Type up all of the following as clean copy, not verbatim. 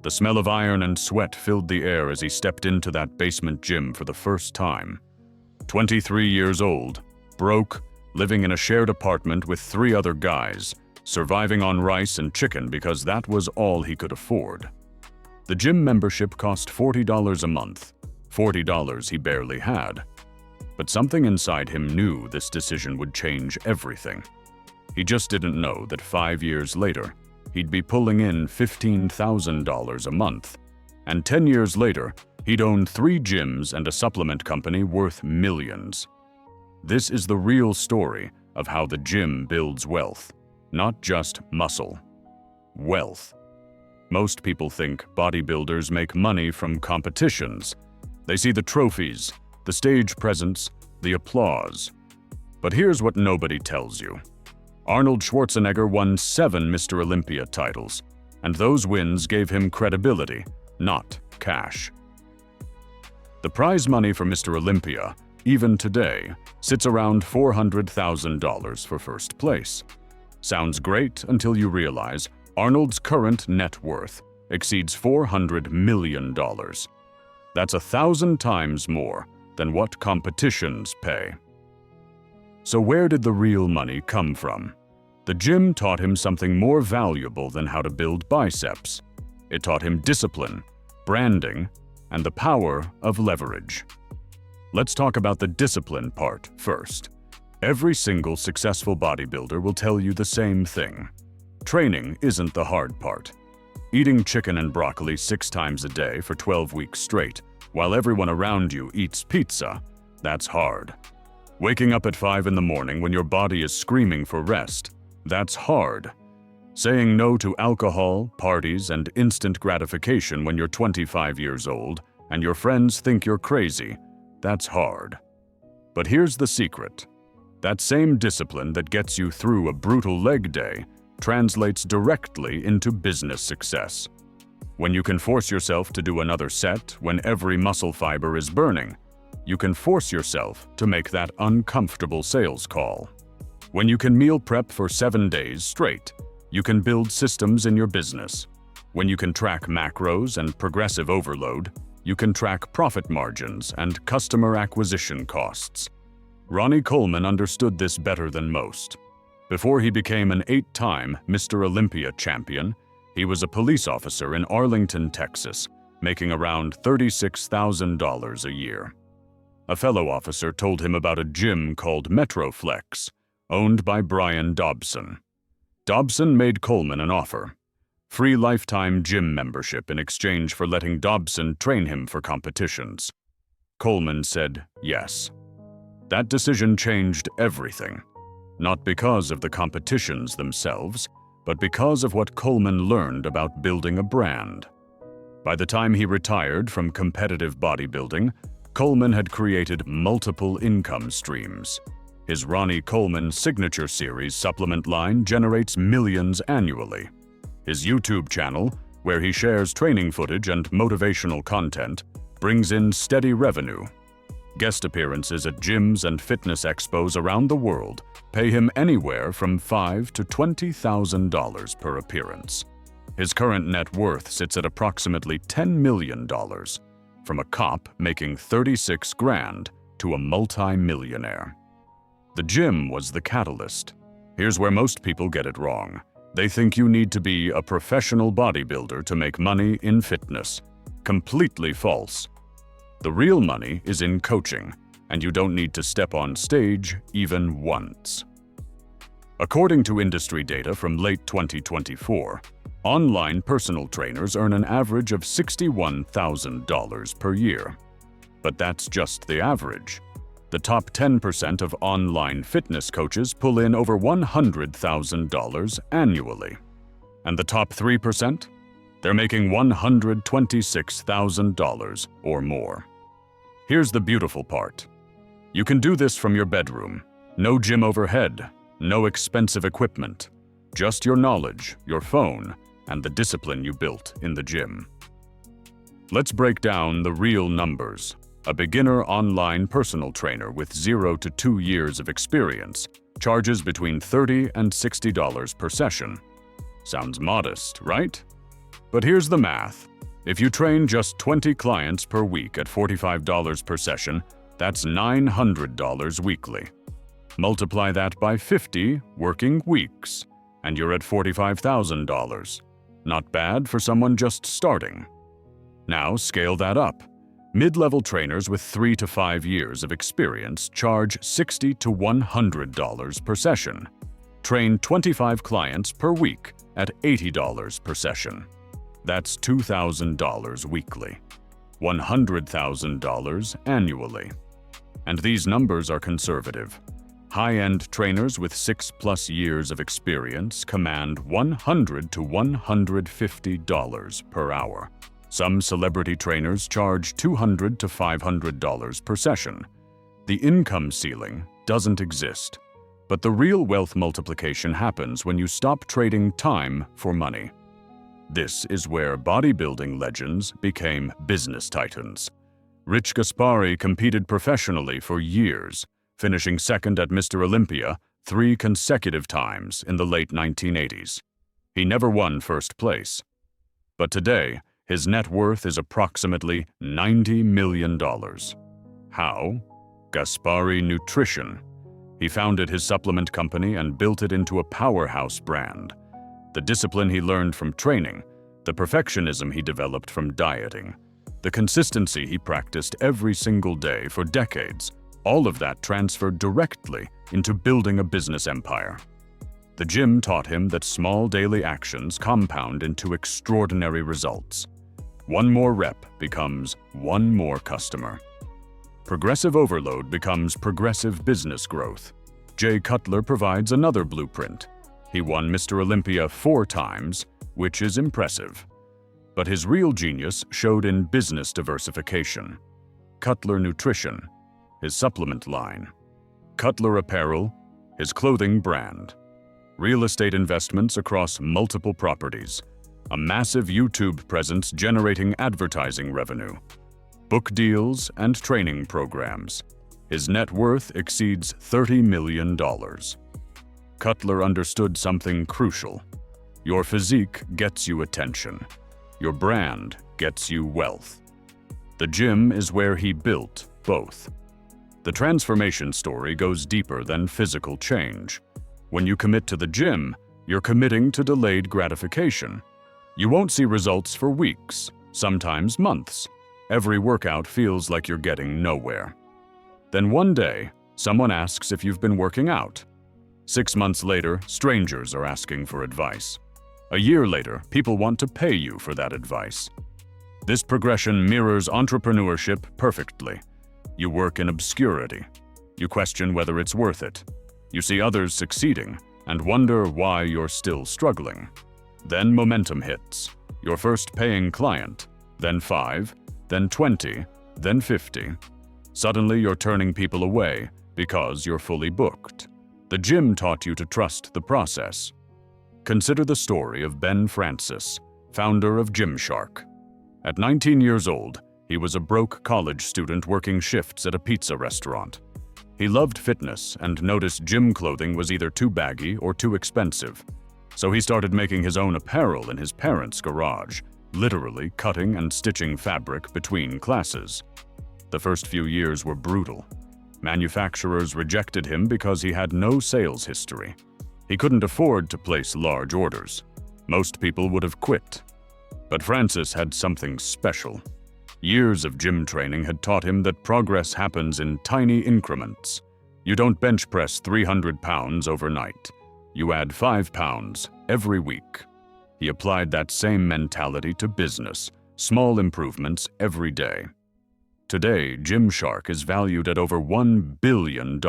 The smell of iron and sweat filled the air as he stepped into that basement gym for the first time. 23 years old, broke, living in a shared apartment with 3 other guys, surviving on rice and chicken because that was all he could afford. The gym membership cost $40 a month, $40 he barely had. But something inside him knew this decision would change everything. He just didn't know that 5 years later, he'd be pulling in $15,000 a month, and 10 years later, he'd own 3 gyms and a supplement company worth millions. This is the real story of how the gym builds wealth, not just muscle. Wealth. Most people think bodybuilders make money from competitions. They see the trophies, the stage presence, the applause. But here's what nobody tells you. Arnold Schwarzenegger won 7 Mr. Olympia titles, and those wins gave him credibility, not cash. The prize money for Mr. Olympia, even today, sits around $400,000 for first place. Sounds great until you realize Arnold's current net worth exceeds $400 million. That's 1,000 times more than what competitions pay. So where did the real money come from? The gym taught him something more valuable than how to build biceps. It taught him discipline, branding, and the power of leverage. Let's talk about the discipline part first. Every single successful bodybuilder will tell you the same thing. Training isn't the hard part. Eating chicken and broccoli 6 times a day for 12 weeks straight, while everyone around you eats pizza, that's hard. Waking up at 5 in the morning when your body is screaming for rest, that's hard. Saying no to alcohol, parties, and instant gratification when you're 25 years old and your friends think you're crazy, that's hard. But here's the secret. That same discipline that gets you through a brutal leg day translates directly into business success. When you can force yourself to do another set when every muscle fiber is burning, you can force yourself to make that uncomfortable sales call. When you can meal prep for 7 days straight, you can build systems in your business. When you can track macros and progressive overload, you can track profit margins and customer acquisition costs. Ronnie Coleman understood this better than most. Before he became an 8-time Mr. Olympia champion, he was a police officer in Arlington, Texas, making around $36,000 a year. A fellow officer told him about a gym called Metroflex, owned by Brian Dobson. Dobson made Coleman an offer: free lifetime gym membership in exchange for letting Dobson train him for competitions. Coleman said yes. That decision changed everything, not because of the competitions themselves, but because of what Coleman learned about building a brand. By the time he retired from competitive bodybuilding, Coleman had created multiple income streams. His Ronnie Coleman Signature Series supplement line generates millions annually. His YouTube channel, where he shares training footage and motivational content, brings in steady revenue. Guest appearances at gyms and fitness expos around the world pay him anywhere from $5,000 to $20,000 per appearance. His current net worth sits at approximately $10 million, from a cop making 36 grand to a multi-millionaire. The gym was the catalyst. Here's where most people get it wrong. They think you need to be a professional bodybuilder to make money in fitness. Completely false. The real money is in coaching, and you don't need to step on stage even once. According to industry data from late 2024, online personal trainers earn an average of $61,000 per year. But that's just the average. The top 10% of online fitness coaches pull in over $100,000 annually. And the top 3%? They're making $126,000 or more. Here's the beautiful part. You can do this from your bedroom. No gym overhead, no expensive equipment. Just your knowledge, your phone, and the discipline you built in the gym. Let's break down the real numbers. A beginner online personal trainer with 0 to 2 years of experience charges between $30 and $60 per session. Sounds modest, right? But here's the math. If you train just 20 clients per week at $45 per session, that's $900 weekly. Multiply that by 50 working weeks, and you're at $45,000. Not bad for someone just starting. Now scale that up. Mid-level trainers with 3 to 5 years of experience charge $60 to $100 per session. Train 25 clients per week at $80 per session. That's $2,000 weekly, $100,000 annually. And these numbers are conservative. High-end trainers with 6+ years of experience command $100 to $150 per hour. Some celebrity trainers charge $200 to $500 per session. The income ceiling doesn't exist, but the real wealth multiplication happens when you stop trading time for money. This is where bodybuilding legends became business titans. Rich Gaspari competed professionally for years, finishing second at Mr. Olympia 3 consecutive times in the late 1980s. He never won first place. But today, his net worth is approximately $90 million. How? Gaspari Nutrition. He founded his supplement company and built it into a powerhouse brand. The discipline he learned from training, the perfectionism he developed from dieting, the consistency he practiced every single day for decades, all of that transferred directly into building a business empire. The gym taught him that small daily actions compound into extraordinary results. One more rep becomes one more customer. Progressive overload becomes progressive business growth. Jay Cutler provides another blueprint. He won Mr. Olympia 4 times, which is impressive. But his real genius showed in business diversification. Cutler Nutrition, his supplement line. Cutler Apparel, his clothing brand. Real estate investments across multiple properties. A massive YouTube presence generating advertising revenue. Book deals and training programs. His net worth exceeds $30 million. Cutler understood something crucial. Your physique gets you attention. Your brand gets you wealth. The gym is where he built both. The transformation story goes deeper than physical change. When you commit to the gym, you're committing to delayed gratification. You won't see results for weeks, sometimes months. Every workout feels like you're getting nowhere. Then one day, someone asks if you've been working out. 6 months later, strangers are asking for advice. A year later, people want to pay you for that advice. This progression mirrors entrepreneurship perfectly. You work in obscurity. You question whether it's worth it. You see others succeeding and wonder why you're still struggling. Then momentum hits. Your first paying client, then 5, then 20, then 50. Suddenly you're turning people away because you're fully booked. The gym taught you to trust the process. Consider the story of Ben Francis, founder of Gymshark. At 19 years old, he was a broke college student working shifts at a pizza restaurant. He loved fitness and noticed gym clothing was either too baggy or too expensive. So he started making his own apparel in his parents' garage, literally cutting and stitching fabric between classes. The first few years were brutal. Manufacturers rejected him because he had no sales history. He couldn't afford to place large orders. Most people would have quit. But Francis had something special. Years of gym training had taught him that progress happens in tiny increments. You don't bench press 300 pounds overnight. You add 5 pounds every week. He applied that same mentality to business, small improvements every day. Today, Gymshark is valued at over $1 billion.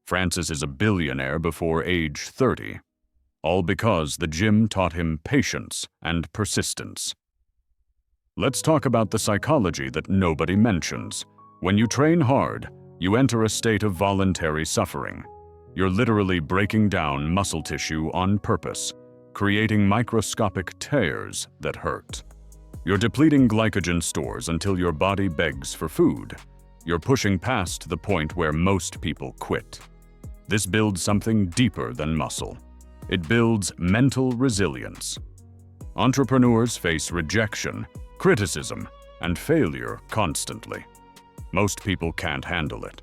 Francis is a billionaire before age 30. All because the gym taught him patience and persistence. Let's talk about the psychology that nobody mentions. When you train hard, you enter a state of voluntary suffering. You're literally breaking down muscle tissue on purpose, creating microscopic tears that hurt. You're depleting glycogen stores until your body begs for food. You're pushing past the point where most people quit. This builds something deeper than muscle. It builds mental resilience. Entrepreneurs face rejection, criticism, and failure constantly. Most people can't handle it.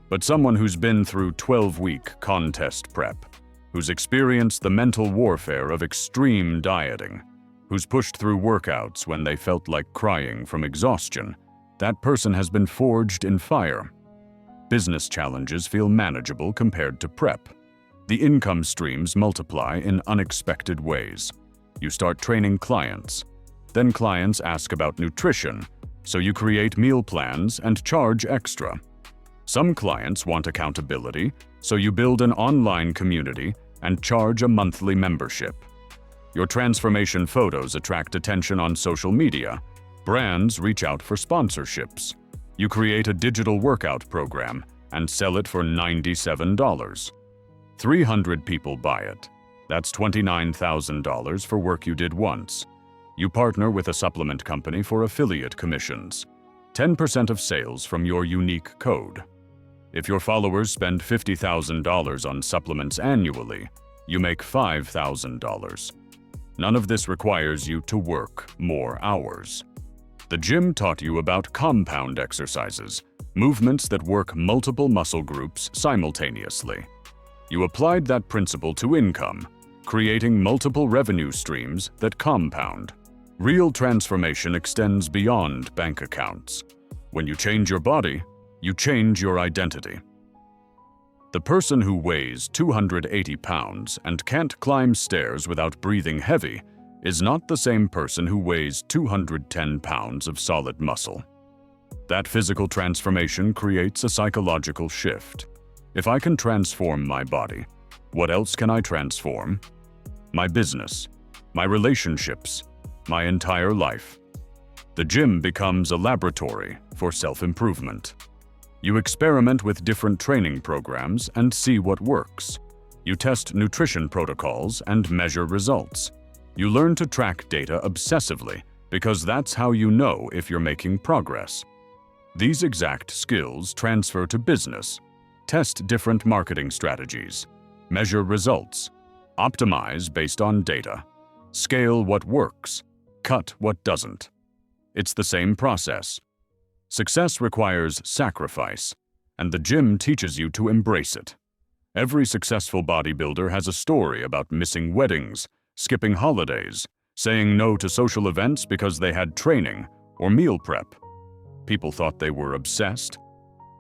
But someone who's been through 12-week contest prep, who's experienced the mental warfare of extreme dieting, who's pushed through workouts when they felt like crying from exhaustion, that person has been forged in fire. Business challenges feel manageable compared to prep. The income streams multiply in unexpected ways. You start training clients. Then clients ask about nutrition, so you create meal plans and charge extra. Some clients want accountability, so you build an online community and charge a monthly membership. Your transformation photos attract attention on social media. Brands reach out for sponsorships. You create a digital workout program and sell it for $97. 300 people buy it. That's $29,000 for work you did once. You partner with a supplement company for affiliate commissions. 10% of sales from your unique code. If your followers spend $50,000 on supplements annually, you make $5,000. None of this requires you to work more hours. The gym taught you about compound exercises, movements that work multiple muscle groups simultaneously. You applied that principle to income, creating multiple revenue streams that compound. Real transformation extends beyond bank accounts. When you change your body, you change your identity. The person who weighs 280 pounds and can't climb stairs without breathing heavy is not the same person who weighs 210 pounds of solid muscle. That physical transformation creates a psychological shift. If I can transform my body, what else can I transform? My business, my relationships, my entire life. The gym becomes a laboratory for self-improvement. You experiment with different training programs and see what works. You test nutrition protocols and measure results. You learn to track data obsessively because that's how you know if you're making progress. These exact skills transfer to business. Test different marketing strategies. Measure results. Optimize based on data. Scale what works. Cut what doesn't. It's the same process. Success requires sacrifice, and the gym teaches you to embrace it. Every successful bodybuilder has a story about missing weddings, skipping holidays, saying no to social events because they had training or meal prep. People thought they were obsessed.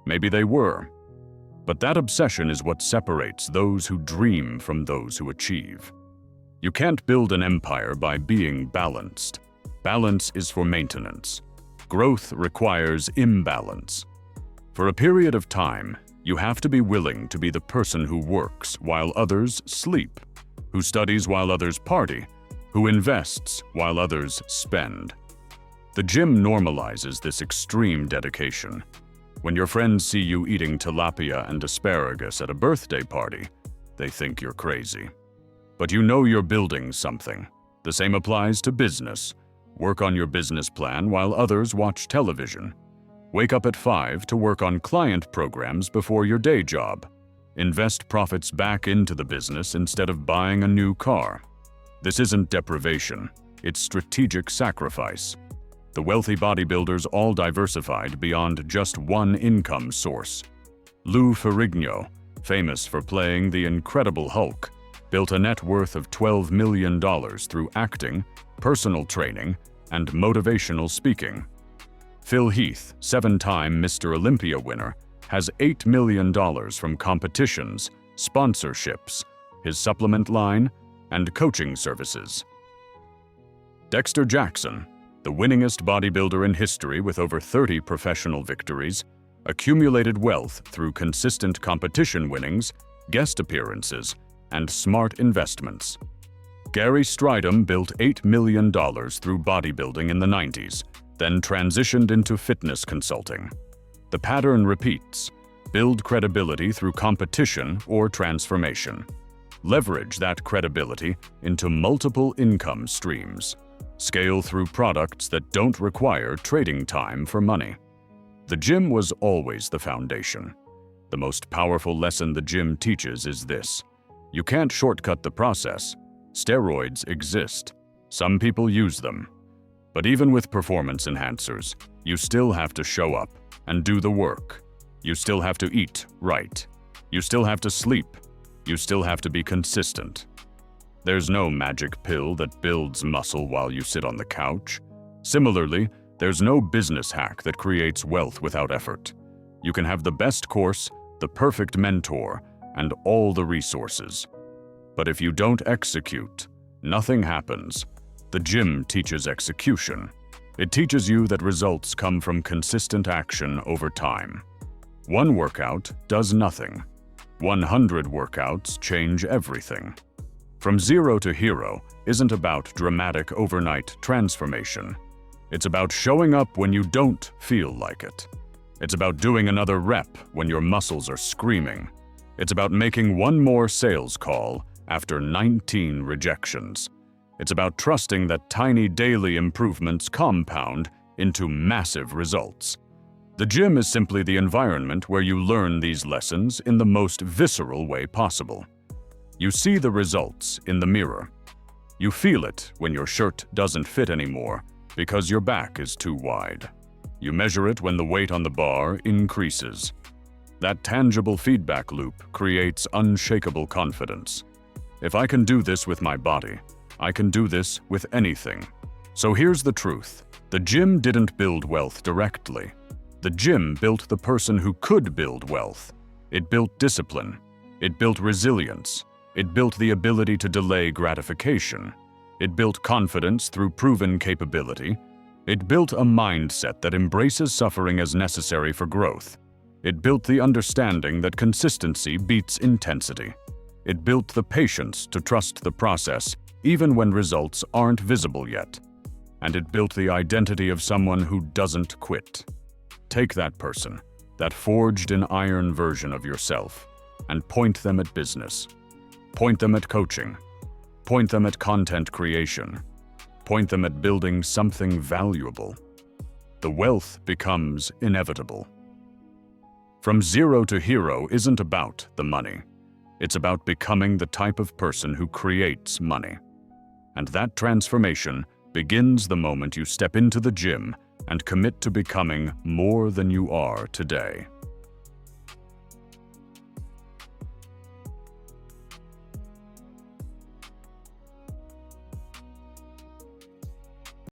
Maybe they were. But that obsession is what separates those who dream from those who achieve. You can't build an empire by being balanced. Balance is for maintenance. Growth requires imbalance. For a period of time, you have to be willing to be the person who works while others sleep, who studies while others party, who invests while others spend. The gym normalizes this extreme dedication. When your friends see you eating tilapia and asparagus at a birthday party, they think you're crazy. But you know you're building something. The same applies to business. Work on your business plan while others watch television. Wake up at 5 to work on client programs before your day job. Invest profits back into the business instead of buying a new car. This isn't deprivation, it's strategic sacrifice. The wealthy bodybuilders all diversified beyond just one income source. Lou Ferrigno, famous for playing the Incredible Hulk, built a net worth of $12 million through acting, personal training, and motivational speaking. Phil Heath, 7-time Mr. Olympia winner, has $8 million from competitions, sponsorships, his supplement line, and coaching services. Dexter Jackson, the winningest bodybuilder in history with over 30 professional victories, accumulated wealth through consistent competition winnings, guest appearances, and smart investments. Gary Stridham built $8 million through bodybuilding in the 90s, then transitioned into fitness consulting. The pattern repeats. Build credibility through competition or transformation. Leverage that credibility into multiple income streams. Scale through products that don't require trading time for money. The gym was always the foundation. The most powerful lesson the gym teaches is this: you can't shortcut the process. Steroids exist. Some people use them. But even with performance enhancers, you still have to show up and do the work. You still have to eat right. You still have to sleep. You still have to be consistent. There's no magic pill that builds muscle while you sit on the couch. Similarly, there's no business hack that creates wealth without effort. You can have the best course, the perfect mentor, and all the resources. But if you don't execute, nothing happens. The gym teaches execution. It teaches you that results come from consistent action over time. One workout does nothing. 100 workouts change everything. From zero to hero isn't about dramatic overnight transformation. It's about showing up when you don't feel like it. It's about doing another rep when your muscles are screaming. It's about making one more sales call after 19 rejections. It's about trusting that tiny daily improvements compound into massive results. The gym is simply the environment where you learn these lessons in the most visceral way possible. You see the results in the mirror. You feel it when your shirt doesn't fit anymore because your back is too wide. You measure it when the weight on the bar increases. That tangible feedback loop creates unshakable confidence. If I can do this with my body, I can do this with anything. So here's the truth. The gym didn't build wealth directly. The gym built the person who could build wealth. It built discipline. It built resilience. It built the ability to delay gratification. It built confidence through proven capability. It built a mindset that embraces suffering as necessary for growth. It built the understanding that consistency beats intensity. It built the patience to trust the process even when results aren't visible yet. And it built the identity of someone who doesn't quit. Take that person, that forged-in-iron version of yourself, and point them at business. Point them at coaching. Point them at content creation. Point them at building something valuable. The wealth becomes inevitable. From zero to hero isn't about the money. It's about becoming the type of person who creates money. And that transformation begins the moment you step into the gym and commit to becoming more than you are today.